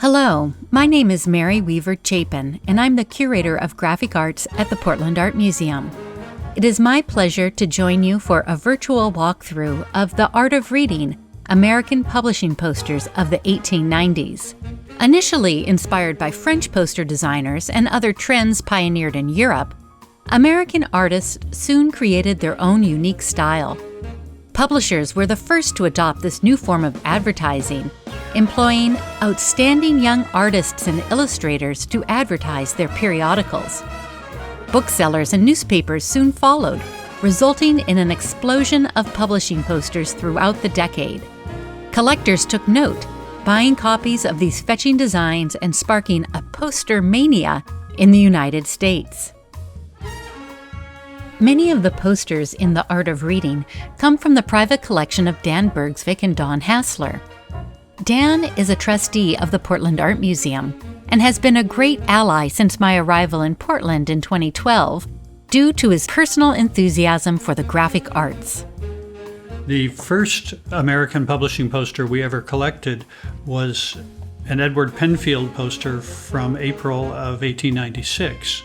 Hello, my name is Mary Weaver Chapin, and I'm the curator of graphic arts at the Portland Art Museum. It is my pleasure to join you for a virtual walkthrough of the art of reading American publishing posters of the 1890s. Initially inspired by French poster designers and other trends pioneered in Europe, American artists soon created their own unique style. Publishers were the first to adopt this new form of advertising, employing outstanding young artists and illustrators to advertise their periodicals. Booksellers and newspapers soon followed, resulting in an explosion of publishing posters throughout the decade. Collectors took note, buying copies of these fetching designs and sparking a poster mania in the United States. Many of the posters in the art of reading come from the private collection of Dan Bergsvik and Don Hassler. Dan is a trustee of the Portland Art Museum and has been a great ally since my arrival in Portland in 2012 due to his personal enthusiasm for the graphic arts. The first American publishing poster we ever collected was an Edward Penfield poster from April of 1896.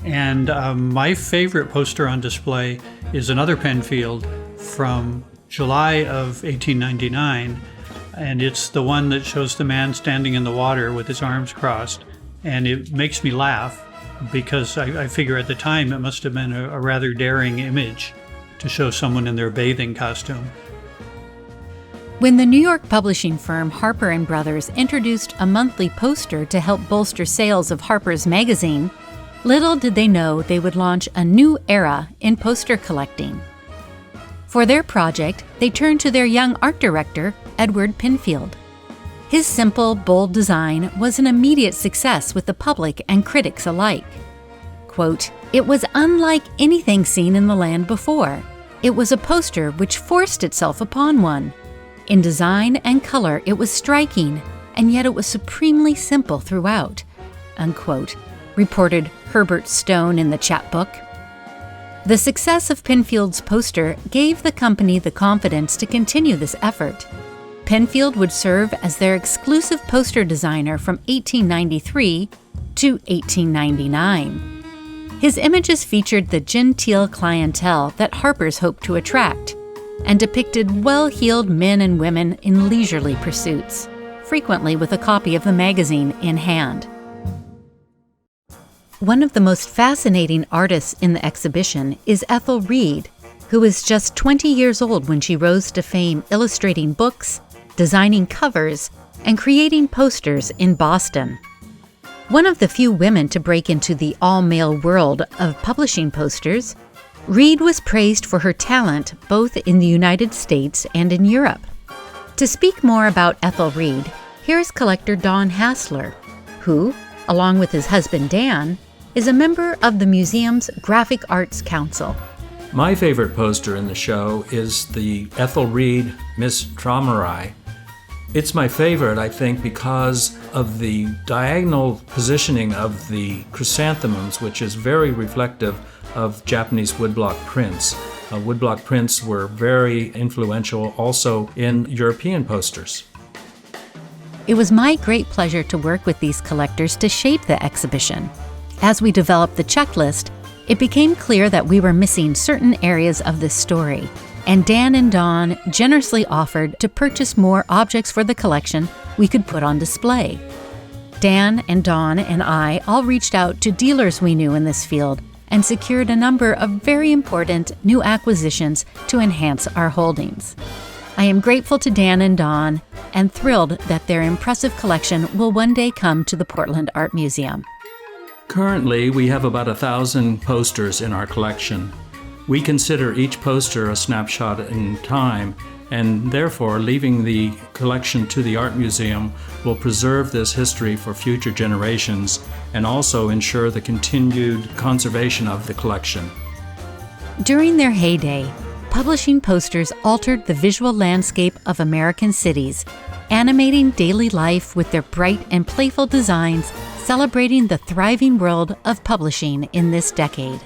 And my favorite poster on display is another Penfield from July of 1899. And it's the one that shows the man standing in the water with his arms crossed. And it makes me laugh because I figure at the time it must have been a rather daring image to show someone in their bathing costume. When the New York publishing firm Harper & Brothers introduced a monthly poster to help bolster sales of Harper's magazine, little did they know they would launch a new era in poster collecting. For their project, they turned to their young art director, Edward Penfield. His simple, bold design was an immediate success with the public and critics alike. Quote, "It was unlike anything seen in the land before. It was a poster which forced itself upon one. In design and color, it was striking, and yet it was supremely simple throughout," unquote, reported Herbert Stone in the chapbook. The success of Penfield's poster gave the company the confidence to continue this effort. Penfield would serve as their exclusive poster designer from 1893 to 1899. His images featured the genteel clientele that Harper's hoped to attract, and depicted well-heeled men and women in leisurely pursuits, frequently with a copy of the magazine in hand. One of the most fascinating artists in the exhibition is Ethel Reed, who was just 20 years old when she rose to fame illustrating books, designing covers, and creating posters in Boston. One of the few women to break into the all-male world of publishing posters, Reed was praised for her talent both in the United States and in Europe. To speak more about Ethel Reed, here's collector Don Hassler, who, along with his husband Dan, is a member of the museum's Graphic Arts Council. My favorite poster in the show is the Ethel Reed Miss Traumerei. It's my favorite, I think, because of the diagonal positioning of the chrysanthemums, which is very reflective of Japanese woodblock prints. Woodblock prints were very influential also in European posters. It was my great pleasure to work with these collectors to shape the exhibition. As we developed the checklist, it became clear that we were missing certain areas of this story, and Dan and Don generously offered to purchase more objects for the collection we could put on display. Dan and Don and I all reached out to dealers we knew in this field and secured a number of very important new acquisitions to enhance our holdings. I am grateful to Dan and Don and thrilled that their impressive collection will one day come to the Portland Art Museum. Currently, we have about 1,000 posters in our collection. We consider each poster a snapshot in time, and therefore leaving the collection to the Art Museum will preserve this history for future generations and also ensure the continued conservation of the collection. During their heyday, publishing posters altered the visual landscape of American cities, animating daily life with their bright and playful designs, celebrating the thriving world of publishing in this decade.